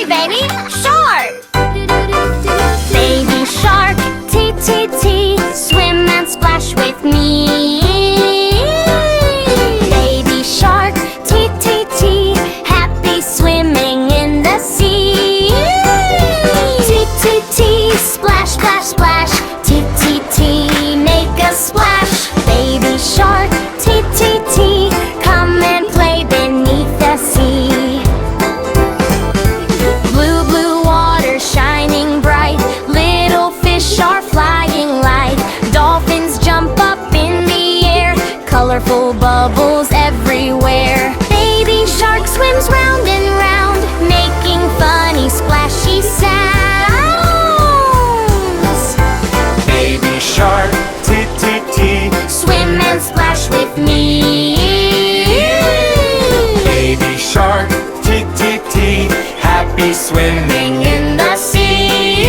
me, baby! Shark! Baby shark, T-T-T, swim and splash with me. Baby shark, T-T-T, happy swimming in the sea. T-T-T, splash, splash, splash, T-T-T, make a splash. Baby shark, T-T-T, come and play beneath the sea. Blue, blue water shining bright, little fish are flying light. Dolphins jump up in the air, colorful bubbles everywhere. Baby shark swims round and round, making funny splashy sounds. Baby shark, T-T-T, Swim and splash with me. baby shark, T-T-T, happy swimming in the sea.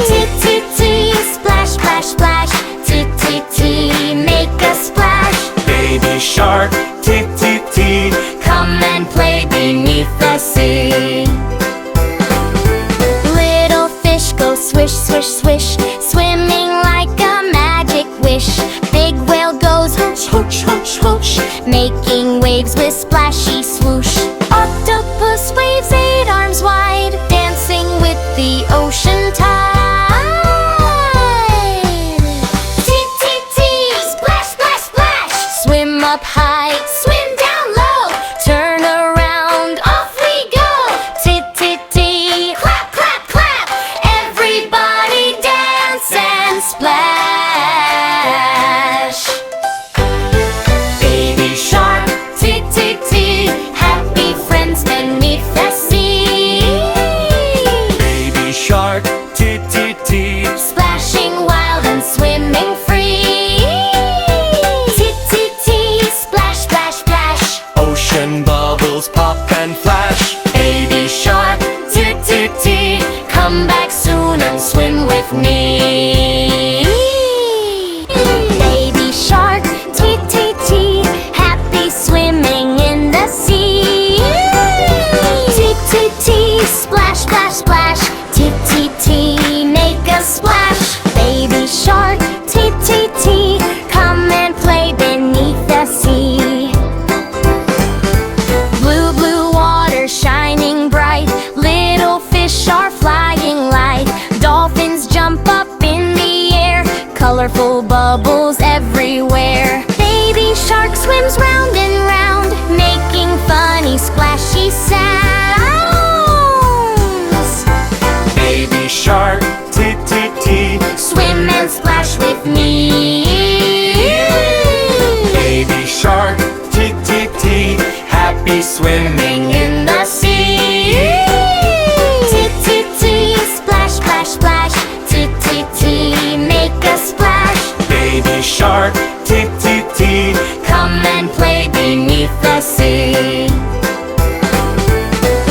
T-T-T, splash, splash, splash, T-T-T, make a splash. Baby shark, T-T-T, Come and play beneath the sea. Little fish go swish, swish, swish, swimming like a magic wish. Big whale goes hooch, hooch, hooch, hooch, making waves with splashy swoosh. Octopus waves 8 arms wide, dancing with the ocean tide. T-T-T, splash, splash, splash, swim up high, swim down low, turn around, off we go. T-T-T, clap, clap, clap, everybody dance and splash. Baby shark, T-T-T, happy friends beneath the sea. baby shark, T-T-T, Splashing wild and swimming free. T-T-T, splash, splash, splash, ocean bubbles pop and flash. baby shark, T-T-T, come back soon and swim with me. Baby shark, T-T-T, happy swimming in the sea. T-T-T, splash, splash, splash, T-T-T, make a splash. Baby shark, T-T-T, come and play beneath the sea. Blue, blue water shining bright, little fish are flying light. Dolphins jump up in the air, colorful bubbles everywhere. Baby shark swims round and round, making funny splashy sounds. Baby shark, T-T-T, Swim and splash with me. baby shark, T-T-T, happy swimming in the sea. T-T-T, splash, splash, splash, T-T-T, make a splash. Baby shark, T-T-T, Come and play beneath the sea.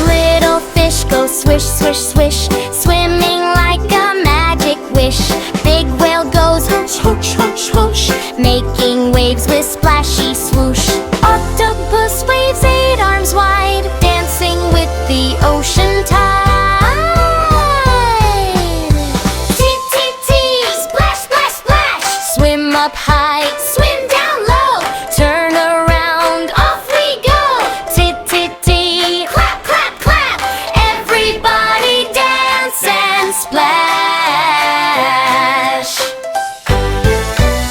Little fish go swish, swish, swish, swimming like a magic wish. Big whale goes hooch, hooch, hooch, hooch, making waves with splashy swoosh. Octopus waves 8 arms wide, dancing with the ocean tide. T-T-T, splash, splash, splash, swim up high, swim down low, turn around, off we go. T-T-T, clap, clap, clap, everybody dance and splash.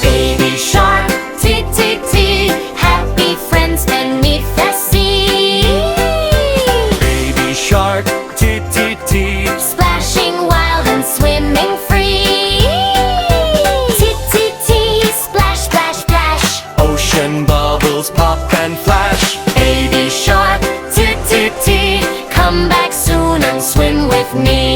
Baby shark, T-T-T, happy friends beneath the sea. baby shark, T-T-T, Splashing wild and swimming free. T-T-T, splash, splash, splash, ocean bubbles pop and flash. baby shark, T-T-T, come back soon and swim with me.